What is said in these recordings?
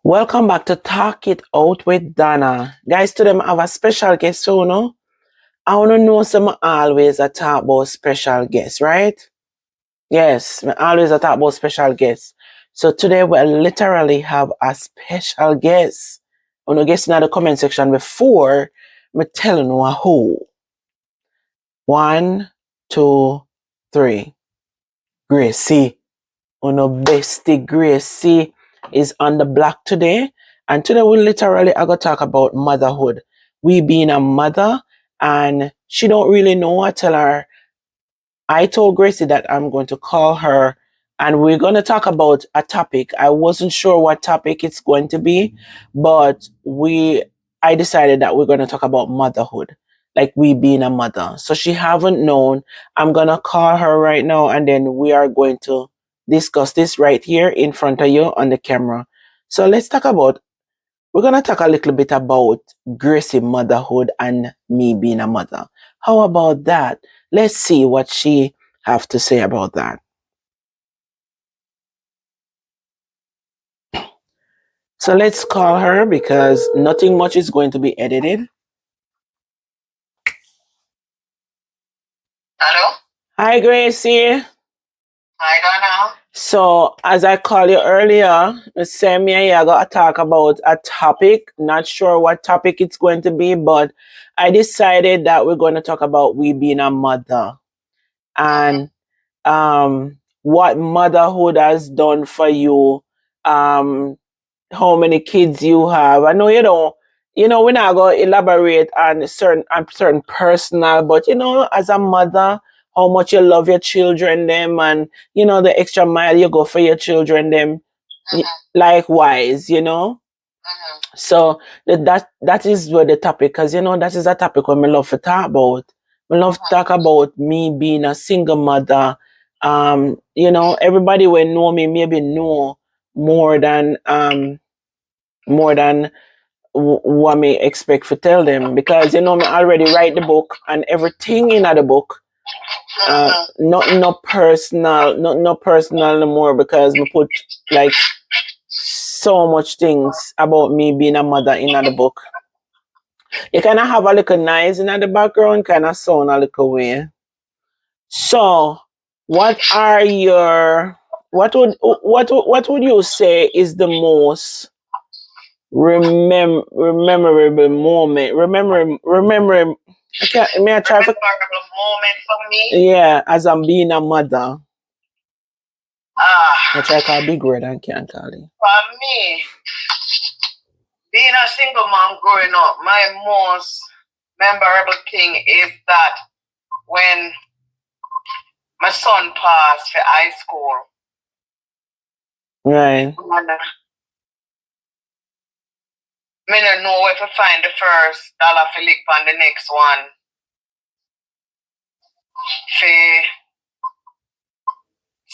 Welcome back to Talk It Out with Donna. Guys, today I have a special guest, so I want to know some always a talk about special guests, right? Yes, I always a talk about special guests. So today we literally have a special guest. I want to guess in the comment section before me telling you who. 1, 2, 3. Gracey. Uno bestie Gracey is on the block today. And today we literally are going to talk about motherhood. We being a mother and she don't really know. I tell her, I told Gracey that I'm going to call her and we're going to talk about a topic. I wasn't sure what topic it's going to be, but I decided that we're going to talk about motherhood, like we being a mother. So she haven't known. I'm going to call her right now and then we are going to discuss this right here in front of you on the camera. So we're going to talk a little bit about Gracey motherhood and me being a mother. How about that? Let's see what she have to say about that. So let's call her because nothing much is going to be edited. Hello? Hi, Gracey. Hi, Donna. So as I called you earlier, Sam and I got to talk about a topic. Not sure what topic it's going to be, but I decided that we're going to talk about we being a mother and what motherhood has done for you, how many kids you have. I know we're not going to elaborate on certain personal, but as a mother, how much you love your children, them, and the extra mile you go for your children, them. Likewise. So that is where the topic, because that is a topic we love to talk about. We love to talk about me being a single mother. Everybody will know me, maybe know more than what me expect to tell them, because me already write the book and everything in the book. Not personal, not personal no more, because we put like so much things about me being a mother in the book. You kind of have a little noise in the background, kind of sound a little way. So, what would you say is the most memorable moment? Remember. May I try for Memorable moment for me? yeah, as I'm being a mother. I try to call big word and can't call it. For me, being a single mom growing up, my most memorable thing is that when my son passed for high school, Right. I don't know where to find the first dollar for lick on the next one.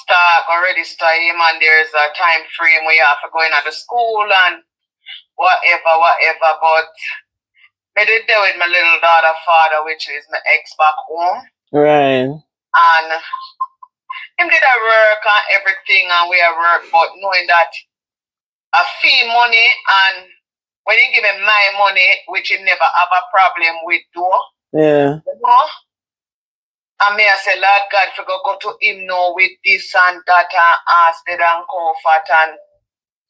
Start him, and there's a time frame where you have to go in at the school and whatever. But I did there with my little daughter father, which is my ex back home. Right. And him did a work and everything, and we are work, but knowing that I fee money, and when he give me my money, which he never have a problem with, yeah. And me I say, Lord God, if you go to him now with this and that and ask it and comfort. And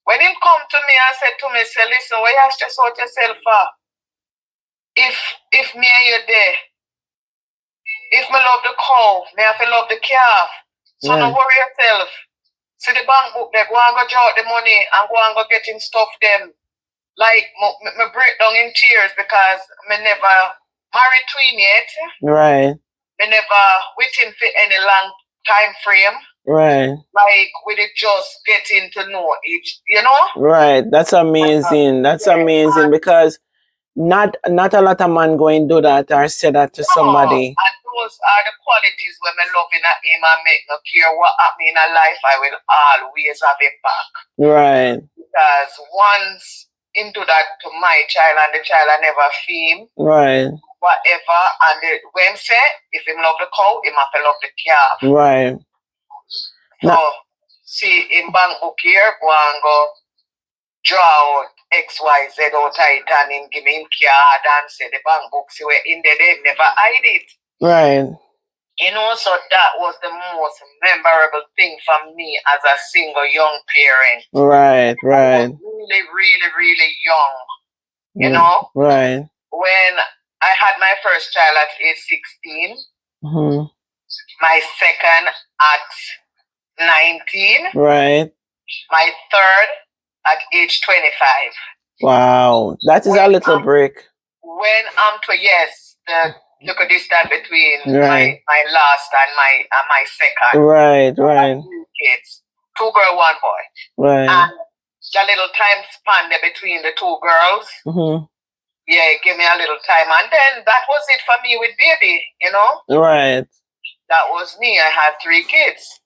when him come to me and said to me, say, listen, why you stress out yourself for? If me and you there, if me love the cow, me have to love the calf. So don't worry yourself. See the bank book there, go and go draw out the money and go and go getting stuff them. Like, me break down in tears because me never married twin yet. Right. Me never waiting for any long time frame. Right. Like, we did just getting to know each, Right. That's amazing. That's amazing, because not a lot of man going do that or say that to somebody. And those are the qualities when me loving at him and make no care what happen in a life, I will always have it back. Right. Because once into that to my child and the child I never feel. Right. Whatever, and when say if him love the cow, him have to love the calf. Right. So see in bank book here, go and go draw out XYZ out of it and him give him card and say the bank books were in there, they never hide it. Right. You know, so that was the most memorable thing for me as a single young parent. Right, right. I was really, really, really young. You know? Right. When I had my first child at age 16, my second at 19, right, my third at age 25. Wow, that is a little break. When yes, the little distance between my last and my second. Right, right. 2 kids, 2 girls, 1 boy. Right. And the little time span there between the 2 girls. Yeah, it gave me a little time, and then that was it for me with baby. You know. Right. That was me. I had 3 kids,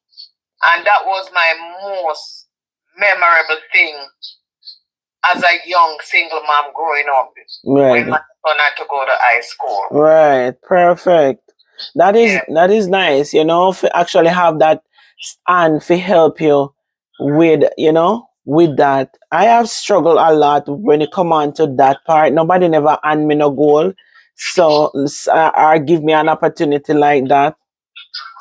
and that was my most memorable thing as a young single mom growing up. Right. When my son had to go to high school. Right. Perfect. That is nice. You know, to actually have that and to help you with with that. I have struggled a lot when it come on to that part. Nobody never hand me no goal, so or give me an opportunity like that.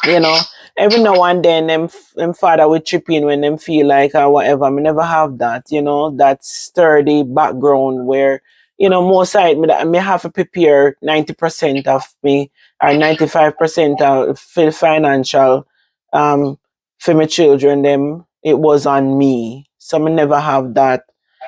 You know, every now and then them father will chip in when them feel like or whatever. I never have that, that sturdy background where, most side me have to prepare 90% of me or 95% of for financial for my children them. It was on me. So I never have that.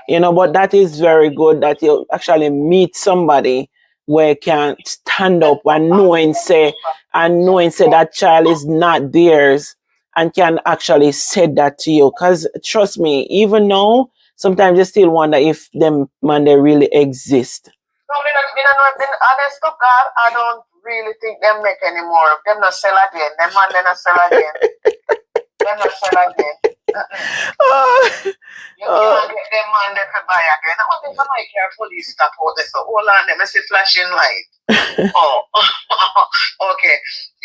But that is very good that you actually meet somebody where can stand up and knowing say that child is not theirs and can actually say that to you. Because trust me, even now, sometimes you still wonder if them man they really exist. No, honest to God, I don't really think them make anymore. Them not sell again. Them man they not sell again. Them not sell again. You can't get them man they can buy again. I want to make your police stop out there. So hold on, them I see flashing light. Oh, okay,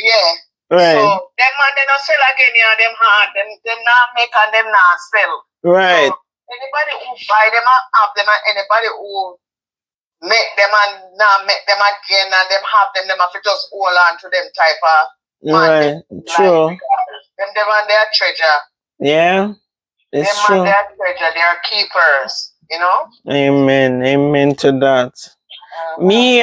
yeah. Right. So them man they not sell again, yeah. Them hard, them not make and them not sell. Right. So anybody who buy them and have them, and anybody who make them and not make them again, and them have them have to just hold on to them type of man. Right. True. Them man they are treasure. Yeah. It's them true. Man they are treasure. They are keepers. Amen. Amen to that. Me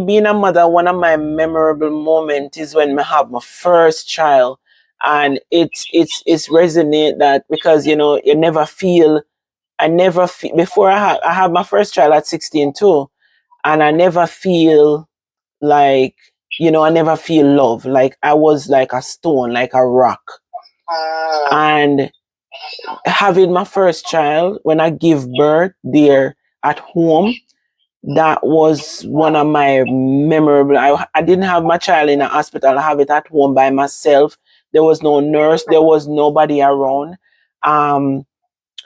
being a mother, one of my memorable moments is when I have my first child, and it's resonate that because I never feel before I have my first child at 16 too, and I never feel like I never feel love, like I was like a stone, like a rock, and having my first child when I give birth there at home. That was one of my memorable. I didn't have my child in a hospital. I have it at home by myself. There was no nurse. There was nobody around.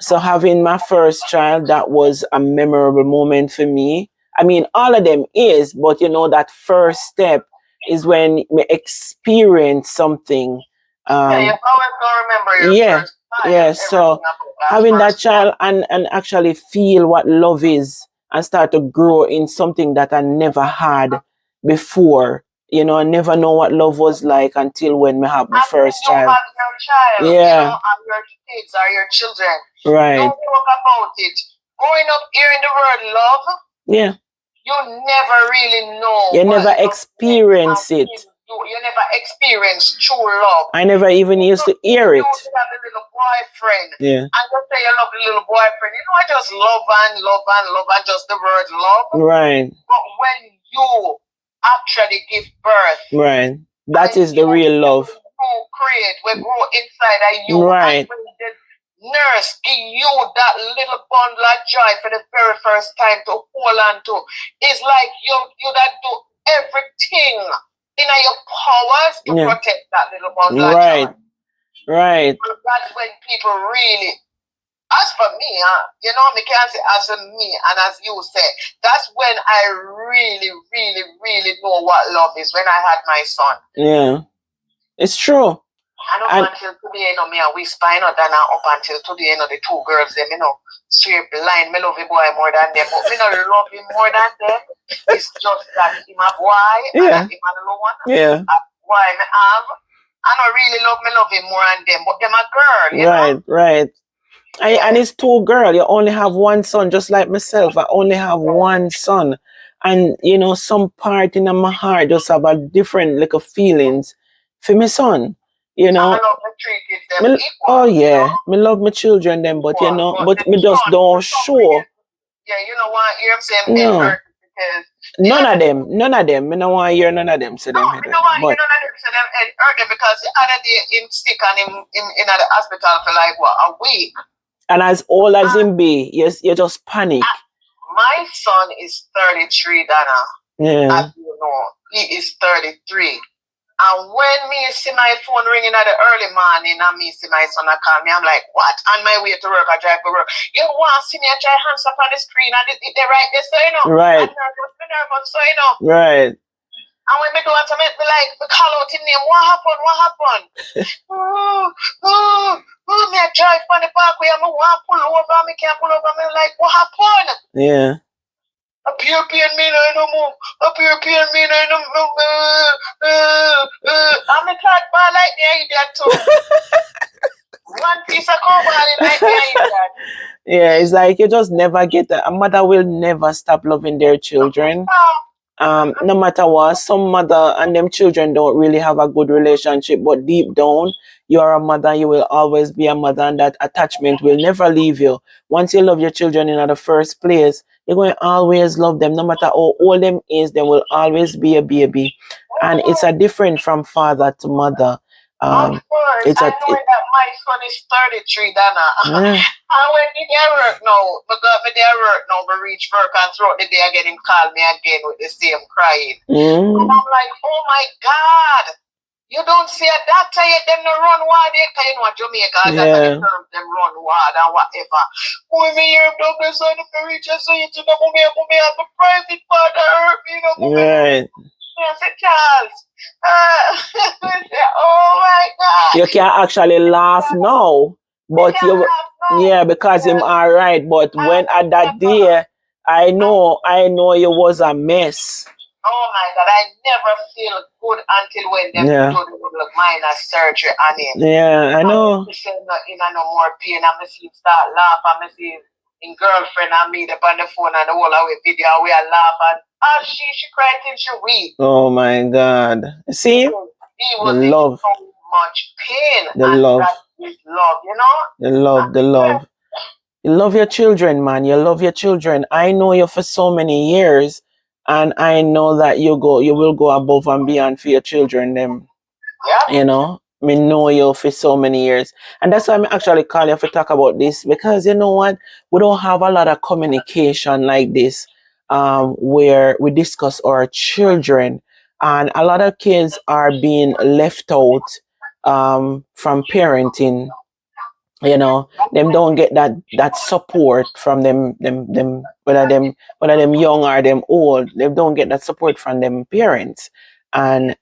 So having my first child, that was a memorable moment for me. I mean, all of them is, but that first step is when you experience something. You always don't remember your first child. Yeah. So having that child and actually feel what love is and start to grow in something that I never had before. I never know what love was like until when we have my first child. Your child. Yeah. And your kids are your children. Right. Don't talk about it. Growing up hearing the word love. Yeah. You never really know. You never experience it. You never experience true love. I never even used to hear it. You have a little boyfriend. Yeah. And you say you love the little boyfriend. I just love and just the word love. Right. But when you actually give birth. Right. That is the real love. We grow inside of you. Right. And when the nurse give you that little bundle of joy for the very first time to hold on to, it's like you that do everything in your powers to protect that little bundle of joy. Right. And that's when people really, as for me, me can't say as for me, and as you say, that's when I really, really, really know what love is, when I had my son. Yeah. It's true. And up until today, me a whisper, than up until today, the two girls, them, straight blind. Me love the boy more than them, but me not love him more than them. It's just that him a boy, and him a little one. Yeah. A boy me have. I don't really love him more than them, but them a girl, you know? Right. And it's two girls. You only have one son, just like myself. I only have one son. And, some part in my heart just have a different like feelings for my son. I love the three kids, them equal, oh, yeah. Me love my children, them, but, but me just don't show. Yeah, you know what? You're saying no. None of them. Me don't want to hear none of them say them. No, me don't want to hear none of them say them hurt them because the other day him sick and him in the hospital for like a week. And as old as him be, yes, you just panic. My son is 33, Dana. Yeah. As you know, he is 33. And when me see my phone ringing at the early morning and me see my son call me, I'm like, what? On my way to work, I drive to work. You want to see me, I try hands up on the screen and they write this, so Right. I'm nervous, so Right. And when me do it, me like, me call out his name, what happened? Me I drive from the parkway, I want to pull over, me can't pull over, me like, what happened? Yeah. Up here pain me no move. Up here pain me no move. I'm a cat ball like the idiot too. One piece of cobalt like the idiot. Yeah, it's like you just never get that. A mother will never stop loving their children. No matter what, some mother and them children don't really have a good relationship, but deep down, you're a mother, you will always be a mother, and that attachment will never leave you. Once you love your children in the first place, you're going to always love them, no matter how old them is, they will always be a baby. And it's a different from father to mother. Of course, I know that my son is 33, Dana. And when he get work now, but reach work and throughout the day I get him call me again with the same crying. And I'm like, oh my God, you don't see a doctor yet, them no run wild yet, because you know Jamaica, that's the term, them run wild and whatever. When me hear doctor son if I reach a say to them, me have a private part that hurt me, Right. I said, Charles. Oh my God. You can actually laugh now. But because him alright. But when at that day, I know you was a mess. Oh my God, I never feel good until when them do the minor surgery on him. Yeah, I know. In no more pain, I see him start laughing, I see him in girlfriend and me up on the phone and the whole away video, we are laughing. She cried till she weep. Oh my God. See? He was in so much pain. The love. That is love, you know? The love. You love your children, man. You love your children. I know you for so many years, and I know that you will go above and beyond for your children, them. Yeah. You know? I know you for so many years. And that's why I'm actually calling you to talk about this, because you know what? We don't have a lot of communication like this, where we discuss our children. And a lot of kids are being left out from parenting. You know, them don't get that support from them whether them young or them old. They don't get that support from them parents. And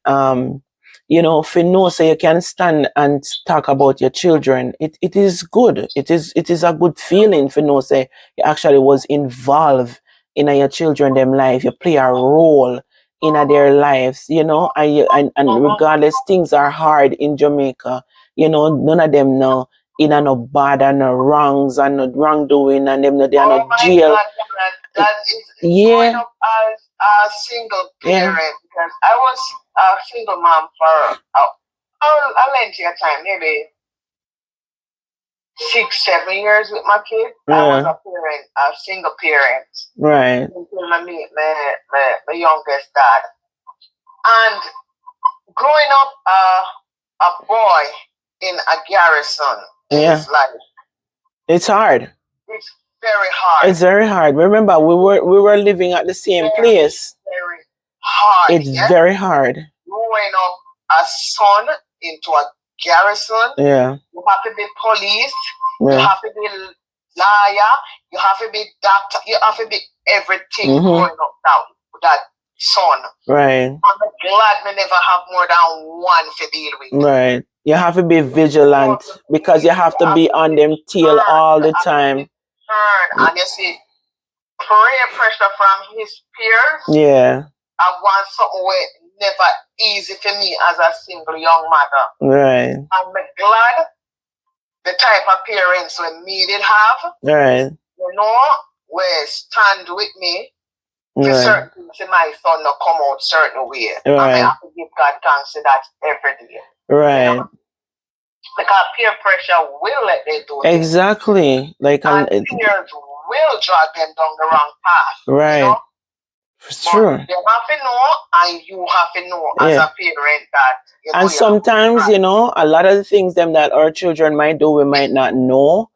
you know, if you know, so you can stand and talk about your children, it is good. It is a good feeling for know, say you actually was involved in your children them life. You play a role in their lives, you know, and regardless, things are hard in Jamaica. You know, none of them know in no bad and no wrongs and no wrongdoing, and them they are not jail. God, that is growing up as a single parent, because I was a single mom for a lengthy time, maybe 6-7 years with my kid. I was a single parent. Right. Until I meet my youngest dad. And growing up a boy in a garrison is like, it's hard. It's very hard. It's very hard. Remember, we were living at the same place. Very hard. It's very hard. Growing up a son into a garrison. Yeah. You have to be police. You have to be lawyer. You have to be doctor. You have to be everything growing up now with that son. Right. I'm glad we never have more than one to deal with. Right. You have to be vigilant because you have to be on them tail all the time. And you see, peer pressure from his peers. Yeah. I want something where never easy for me as a single young mother. Right. I'm glad the type of parents we me did have. Right. You know, where stand with me for Right. certain things my son not come out certain way. Right. I have to give God thanks for that every day. Right. You know? Because peer pressure will let them do things. Exactly. Like and peers will drag them down the wrong path. Right. You know? Sure. But they have to know and you have to know as a parent that you know. And sometimes, you know, a lot of the things them that our children might do, we might not know.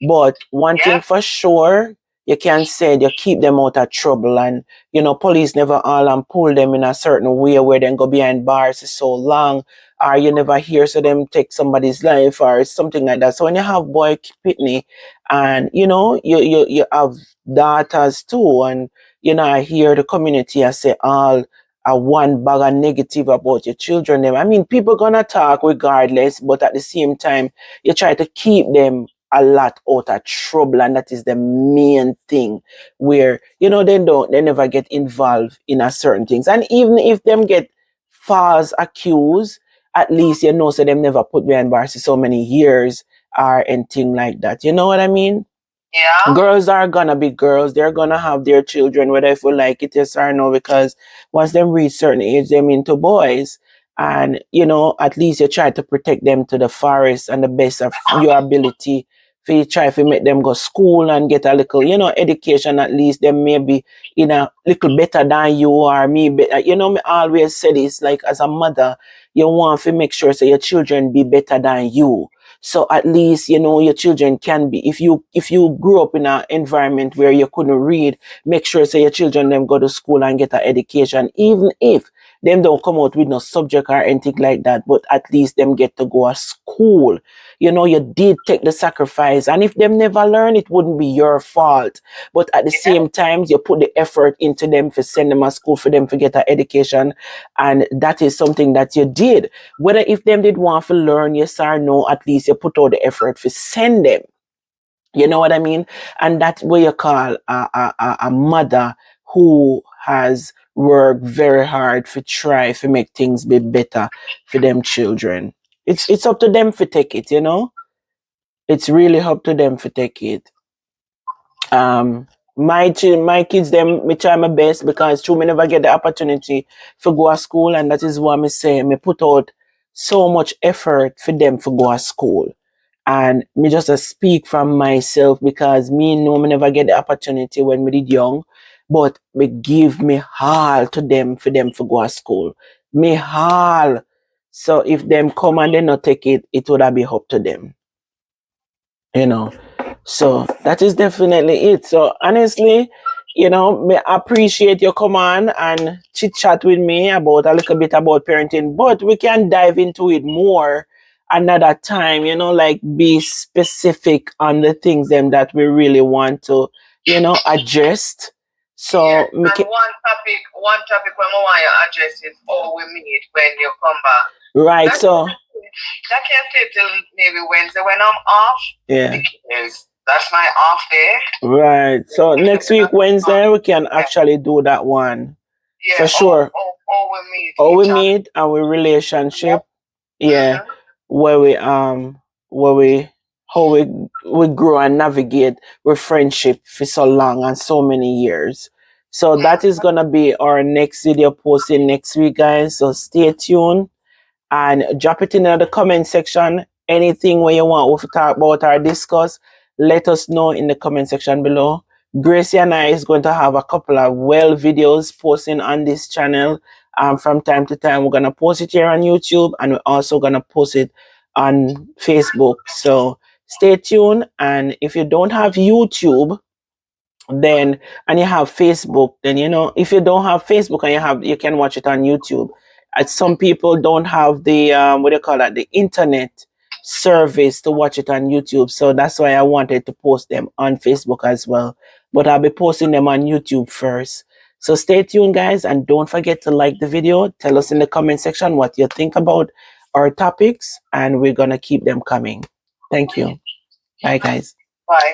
But one thing for sure, you can say you keep them out of trouble, and you know, police never all and pull them in a certain way where they go behind bars for so long, or you never hear so them take somebody's life or something like that. So when you have boy pitney, and you know, you have daughters too, and you know, I hear the community I say all a one bag of negative about your children. Them, I mean, people gonna talk regardless, but at the same time, you try to keep them a lot out of trouble, and that is the main thing. Where you know they never get involved in a certain things, and even if them get false accused, at least you know so them never put behind bars for so many years or anything like that. You know what I mean? Yeah. Girls are gonna be girls. They're gonna have their children, whether if we like it yes or no, because once them reach certain age, them into boys. And you know, at least you try to protect them to the forest and the best of your ability. For you try to make them go school and get a little, you know, education. At least them maybe in a little better than you or me. You know, me always say this, like as a mother, you want to make sure so your children be better than you. So at least you know your children can be. If you grew up in an environment where you couldn't read, make sure so your children them go to school and get an education. Even if them don't come out with no subject or anything like that, but at least them get to go to school. You know, you did take the sacrifice, and if them never learn, it wouldn't be your fault. But at the same time, you put the effort into them for send them to school for them to get an education, and that is something that you did. Whether if them did want to learn, yes or no, at least you put out the effort to send them. You know what I mean? And that's what you call a mother who has worked very hard to try to make things be better for them children. It's up to them to take it, you know? It's really up to them to take it. My kids them me try my best because true me never get the opportunity to go to school, and that is why me say me put out so much effort for them to go to school. And me just speak from myself because me know me never get the opportunity when me did young, but me give me all to them for go to school. Me all. So if them come and they not take it, it would have be up to them. You know. So that is definitely it. So honestly, you know, me appreciate your come on and chit chat with me about a little bit about parenting, but we can dive into it more another time, you know, like be specific on the things them that we really want to, you know, adjust. So and one topic when I want to address is how we meet when you come back. Right, so that can't stay till maybe Wednesday when I'm off. Yeah. Because that's my off day. Right. So next week Wednesday we can actually do that one. Yeah, for sure. How we meet. How we meet, our relationship. Yeah. Where we how we grow and navigate with friendship for so long and so many years. So that is gonna be our next video posting next week, guys. So stay tuned and drop it in the comment section. Anything where you want us to talk about or discuss, let us know in the comment section below. Gracey and I is going to have a couple of videos posting on this channel. From time to time, we're going to post it here on YouTube, and we're also going to post it on Facebook. So stay tuned. And if you don't have YouTube, then and you have Facebook, then you know, if you don't have Facebook and you can watch it on YouTube. Some people don't have the what do you call that, the internet service to watch it on YouTube, so that's why I wanted to post them on Facebook as well, but I'll be posting them on YouTube first. So stay tuned, guys, and don't forget to like the video. Tell us in the comment section what you think about our topics, and we're gonna keep them coming. Thank you. Bye, guys. Bye.